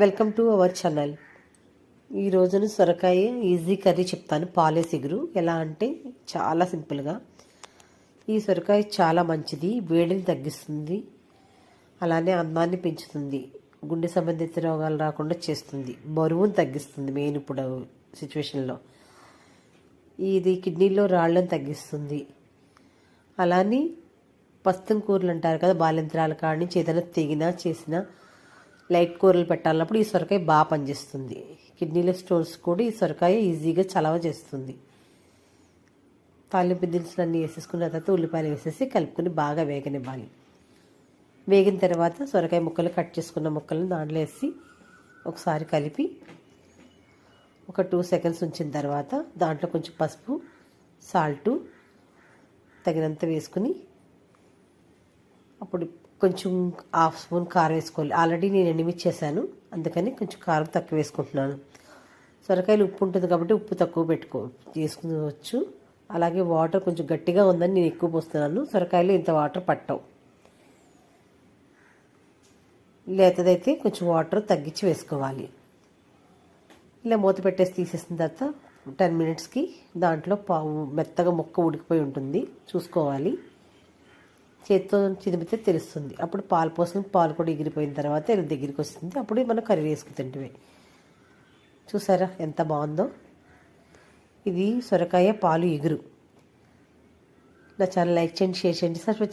Welcome to our channel. ఈ రోజున సొరకాయ ఈజీ కర్రీ చెప్తాను. పాలే సిగురు ఎలా అంటే చాలా సింపుల్గా. ఈ సొరకాయ చాలా మంచిది, వేడిని తగ్గిస్తుంది, అలానే అన్నాన్ని పెంచుతుంది, గుండె సంబంధిత రోగాలు రాకుండా చేస్తుంది, బరువును తగ్గిస్తుంది. మెయిన్ ఇప్పుడు సిచ్యువేషన్లో ఇది కిడ్నీలో రాళ్ళని తగ్గిస్తుంది. అలానే పస్తుం కూరలు అంటారు కదా, బాలింత్రాల కాడి నుంచి ఏదైనా తెగినా చేసినా లైట్ కూరలు పెట్టాలన్నప్పుడు ఈ సొరకాయ బాగా పనిచేస్తుంది. కిడ్నీలో స్టోన్స్ కూడా ఈ సొరకాయ ఈజీగా చలవ చేస్తుంది. తాలింపు దినుసులు అన్నీ వేసేసుకున్న తర్వాత ఉల్లిపాయలు వేసేసి కలుపుకొని బాగా వేగనివ్వాలి. వేగిన తర్వాత సొరకాయ ముక్కలు కట్ చేసుకున్న ముక్కలను దాంట్లో వేసి ఒకసారి కలిపి ఒక 2 seconds ఉంచిన తర్వాత దాంట్లో కొంచెం పసుపు, సాల్టు తగినంత వేసుకుని అప్పుడు కొంచెం 1/2 స్పూన్ కారం వేసుకోవాలి. ఆల్రెడీ నేను ఎండుమిర్చి చేశాను, అందుకని కొంచెం కారం తక్కువ వేసుకుంటున్నాను. సొరకాయలు ఉప్పు ఉంటుంది కాబట్టి ఉప్పు తక్కువ చేసుకువచ్చు. అలాగే వాటర్ కొంచెం గట్టిగా ఉందని నేను ఎక్కువ పోస్తున్నాను. సొరకాయలు ఇంత వాటర్ పట్టవు, లేతదైతే కొంచెం వాటర్ తగ్గించి వేసుకోవాలి. ఇలా మూత పెట్టేసి తీసేసిన తర్వాత 10 minutesకి దాంట్లో మెత్తగా ముక్క ఉడికిపోయి ఉంటుంది, చూసుకోవాలి. చేతితో చిదిమితే తెలుస్తుంది. అప్పుడు పాలు పోసుకుని పాలు కూడా ఎగిరిపోయిన తర్వాత ఇలా దగ్గరికి వస్తుంది. అప్పుడు మనం కర్రీ వేసుకుని తింటే చూసారా ఎంత బాగుందో. ఇది సొరకాయ పాలు ఎగురు. నా ఛానల్ లైక్ చేయండి, షేర్ చేయండి, సబ్స్క్రైబ్